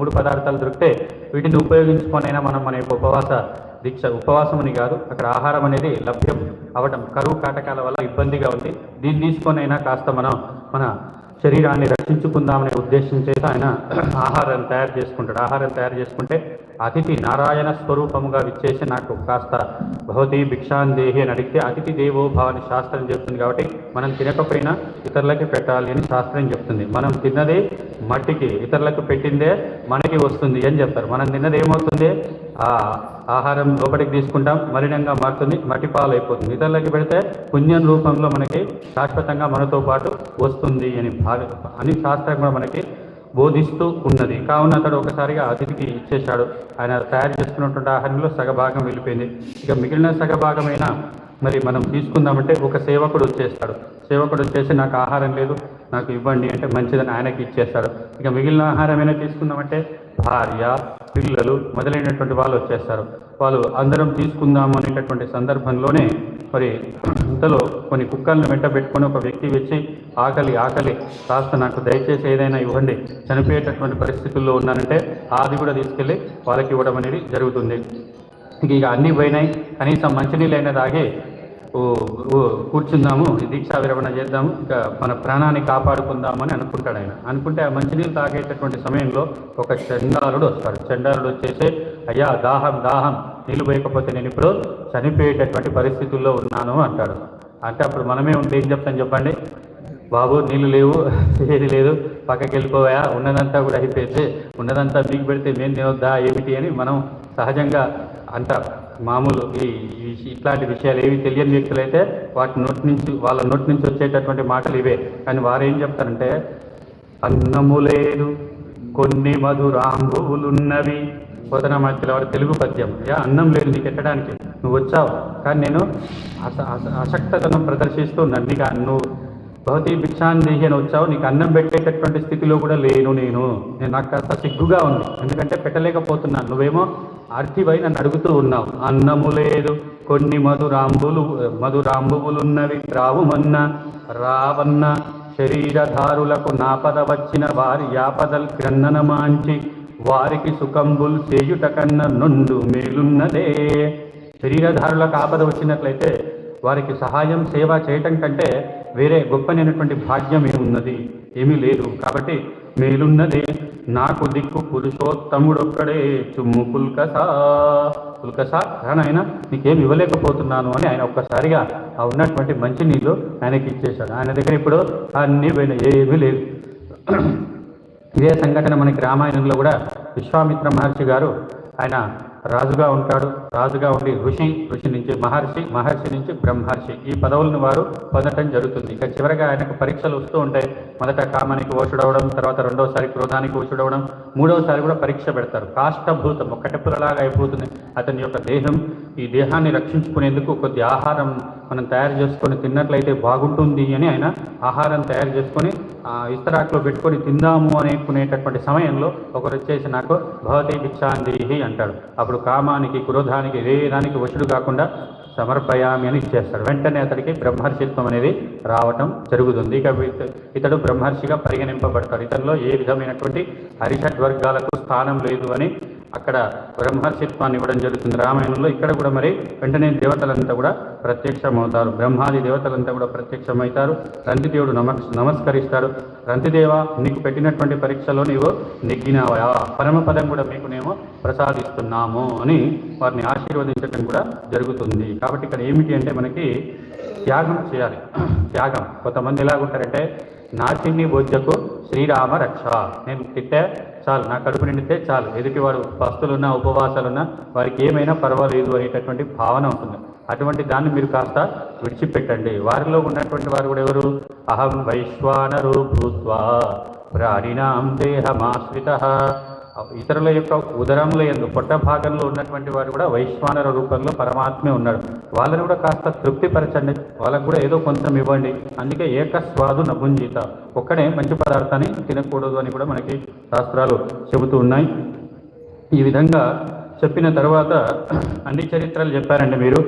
మూడు పదార్థాలు దొరికితే వీటిని ఉపయోగించుకొనైనా మనం మన యొక్క దీక్ష ఉపవాసం అని కాదు, అక్కడ ఆహారం అనేది లభ్యం అవ్వటం కరువు కాటకాల వల్ల ఇబ్బందిగా ఉంది, దీన్ని తీసుకొనైనా కాస్త మనం మన శరీరాన్ని రక్షించుకుందామనే ఉద్దేశం చేత ఆయన ఆహారాన్ని తయారు చేసుకుంటాడు. ఆహారం తయారు చేసుకుంటే అతిథి నారాయణ స్వరూపముగా విచ్చేసి నాకు కాస్త భవతి భిక్షాందేహి అని అడిగితే అతిథి దేవో భవ అని శాస్త్రం చెప్తుంది. కాబట్టి మనం తినకపోయినా ఇతరులకి పెట్టాలి అని శాస్త్రం చెప్తుంది. మనం తిన్నదే మట్టికి, ఇతరులకు పెట్టిందే మనకి వస్తుంది అని చెప్తారు. మనం తిన్నది ఏమవుతుంది, ఆ ఆహారం లోపలికి తీసుకుంటాం, మలినంగా మారుతుంది, మట్టి పాలు అయిపోతుంది. ఇతరులకి పెడితే పుణ్యం రూపంలో మనకి శాశ్వతంగా మనతో పాటు వస్తుంది అని శాస్త్రం కూడా మనకి బోధిస్తూ ఉన్నది. కావున అతడు ఒకసారిగా అతిథికి ఇచ్చేశాడు. ఆయన తయారు చేసుకున్నటువంటి ఆహారంలో సగభాగం వెళ్ళిపోయింది. ఇక మిగిలిన సగభాగమైనా మరి మనం తీసుకుందామంటే ఒక సేవకుడు వచ్చేస్తాడు. సేవకుడు వచ్చేసి నాకు ఆహారం లేదు, నాకు ఇవ్వండి అంటే మంచిదని ఆయనకి ఇచ్చేస్తాడు. ఇక మిగిలిన ఆహారమైనా తీసుకుందామంటే భార్య, పిల్లలు మొదలైనటువంటి వాళ్ళు వచ్చేస్తారు. వాళ్ళు అందరం తీసుకుందాము అనేటటువంటి సందర్భంలోనే మరి ఇంతలో కొన్ని కుక్కలను వెంట పెట్టుకొని ఒక వ్యక్తి వచ్చి ఆకలి కాస్త నాకు దయచేసి ఏదైనా ఇవ్వండి, చనిపోయేటటువంటి పరిస్థితుల్లో ఉన్నానంటే అది కూడా తీసుకెళ్ళి వాళ్ళకి ఇవ్వడం అనేది జరుగుతుంది. ఇక అన్నీ పోయినాయి, కనీసం మంచినీళ్ళైనా తాగి కూర్చుందాము, దీక్షా విరమణ చేద్దాము, ఇక మన ప్రాణాన్ని కాపాడుకుందామని అనుకుంటాడు. ఆయన అనుకుంటే ఆ మంచినీళ్ళు తాగేటటువంటి సమయంలో ఒక చండాలుడు వస్తాడు. చండాలుడు వచ్చేసి అయ్యా దాహం నీళ్ళు పోయకపోతే నేను ఇప్పుడు చనిపోయేటటువంటి పరిస్థితుల్లో ఉన్నాను అంటాడు. అంటే అప్పుడు మనమే ఉంటే ఏం చెప్తాను చెప్పండి, బాబు నీళ్ళు లేవు, ఏది లేదు, పక్కకి వెళ్ళిపోయా, ఉన్నదంతా కూడా అయిపోయింది, ఉన్నదంతా మీకు పెడితే మేము తినొద్దా ఏమిటి అని మనం సహజంగా అంటారు. మామూలు ఇట్లాంటి విషయాలు ఏవి తెలియని వ్యక్తులైతే వాళ్ళ నోటి నుంచి వచ్చేటటువంటి మాటలు ఇవే. కానీ వారు ఏం చెప్తారంటే అన్నము లేదు కొన్ని మధురాంబువులున్నవి. పోతన మధ్యలో వాడు తెలుగు పద్యం, అన్నం లేదు నీకు ఎట్టడానికి, నువ్వు వచ్చావు కానీ నేను అశక్తతను ప్రదర్శిస్తూ ఉన్నాను, నీకు నువ్వు భవతి భిక్షాందేహి అని వచ్చావు, నీకు అన్నం పెట్టేటటువంటి స్థితిలో కూడా నేను నాకు కాస్త సిగ్గుగా ఉంది, ఎందుకంటే పెట్టలేకపోతున్నాను, నువ్వేమో అర్థివై నన్ను అడుగుతూ ఉన్నావు. అన్నము లేదు కొన్ని మధురాంబువులున్నవి రావన్న శరీరధారులకు నాపద వచ్చిన వారి యాపదల్ క్రన్ననమాంచి వారికి సుఖంబుల్ చేయుట కన్న నుండు మేలున్నదే. శరీరధారులకు ఆపద వచ్చినట్లయితే వారికి సహాయం సేవ చేయటం కంటే వేరే గొప్పనైనటువంటి భాగ్యం ఏమున్నది, ఏమీ లేదు. కాబట్టి మేలున్నదే నాకు దిక్కు పురుషోత్తముడొక్కడే చుమ్ము పుల్కసా ఆయన నీకేం ఇవ్వలేకపోతున్నాను అని ఆయన ఒక్కసారిగా ఆ ఉన్నటువంటి మంచినీళ్ళు ఆయనకి ఇచ్చేశాడు. ఆయన దగ్గర ఇప్పుడు అన్నీ ఏమీ లేదు. ఇదే సంఘటన మనకి రామాయణంలో కూడా విశ్వామిత్ర మహర్షి గారు ఆయన రాజుగా ఉంటాడు. రాజుగా ఉండి ఋషి నుంచి మహర్షి నుంచి బ్రహ్మర్షి ఈ పదవులను వారు పొందటం జరుగుతుంది. ఇక చివరిగా ఆయనకు పరీక్షలు వస్తూ ఉంటాయి. మొదట కామానికి ఓచుడవడం, తర్వాత రెండోసారి క్రోధానికి ఓచుడవడం, మూడవసారి కూడా పరీక్ష పెడతారు. కాష్టభూతం ఒక్కటెప్పులలాగా అయిపోతుంది అతని యొక్క దేహం. ఈ దేహాన్ని రక్షించుకునేందుకు కొద్ది ఆహారం మనం తయారు చేసుకొని తిన్నట్లయితే బాగుంటుంది అని ఆయన ఆహారం తయారు చేసుకొని ఇస్తరాకులో పెట్టుకొని తిందాము అనుకునేటటువంటి సమయంలో ఒకరు వచ్చేసి నాకు భవతి భిక్షాందేహి అంటాడు. అప్పుడు కామానికి క్రోధానికి ఏ దానికి వశుడు కాకుండా సమర్పయామి అని ఇచ్చేస్తాడు. వెంటనే అతడికి బ్రహ్మర్షిత్వం అనేది రావటం జరుగుతుంది. ఇక ఇతడు బ్రహ్మర్షిగా పరిగణింపబడతాడు. ఇతనిలో ఏ విధమైనటువంటి హరిషడ్వర్గాలకు స్థానం లేదు అని అక్కడ బ్రహ్మర్షిత్వాన్ని ఇవ్వడం జరుగుతుంది రామాయణంలో. ఇక్కడ కూడా మరి వెంటనే దేవతలంతా కూడా ప్రత్యక్షమవుతారు. బ్రహ్మాది దేవతలంతా కూడా ప్రత్యక్షమవుతారు. రంతిదేవుడు నమస్కరిస్తాడు. రంతిదేవ నీకు పెట్టినటువంటి పరీక్షలో నీవు నెగ్గినావా, పరమపదం కూడా మీకు మేము ప్రసాదిస్తున్నాము అని వారిని ఆశీర్వదించడం కూడా జరుగుతుంది. కాబట్టి ఇక్కడ ఏమిటి అంటే మనకి త్యాగం చేయాలి. త్యాగం కొంతమంది ఎలాగుంటారంటే నా చిన్ని బొజ్జకు శ్రీరామ రక్ష, నేను తిట్టే చాలు, నా కడుపు నిండితే చాలు, ఎదుటివాడు పస్తులున్నా ఉపవాసాలున్నా వారికి ఏమైనా పర్వాలేదు అనేటటువంటి భావన ఉంటుంది. అటువంటి దాన్ని మీరు కాస్త విడిచిపెట్టండి. వారిలో ఉన్నటువంటి వారు కూడా ఎవరు, అహం వైశ్వానరో భూత్వా ప్రాణినాం దేహమాశ్రితః, ఇతరుల యొక్క ఉదరంలో పొట్ట భాగంలో ఉన్నటువంటి వారు కూడా వైశ్వానర రూపంలో పరమాత్మే ఉన్నాడు. వాళ్ళని కూడా కాస్త తృప్తిపరచండి, వాళ్ళకు కూడా ఏదో కొంచెం ఇవ్వండి. అందుకే ఏకస్వాదు నభుంజిత, ఒక్కడే మంచి పదార్థాన్ని తినకూడదు అని కూడా మనకి శాస్త్రాలు చెబుతూ ఉన్నాయి. ఈ విధంగా చెప్పిన తర్వాత అన్ని చరిత్రలు చెప్పారండి. మీరు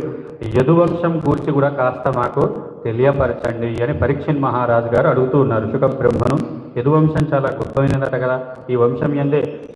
యదువంశం గూర్చి కూడా కాస్త మాకు తెలియపరచండి అని పరీక్షిత్ మహారాజు గారు అడుగుతూ ఉన్నారు శుక బ్రహ్మను. యదువంశం చాలా గొప్పమైనదట కదా, ఈ వంశం ఎందే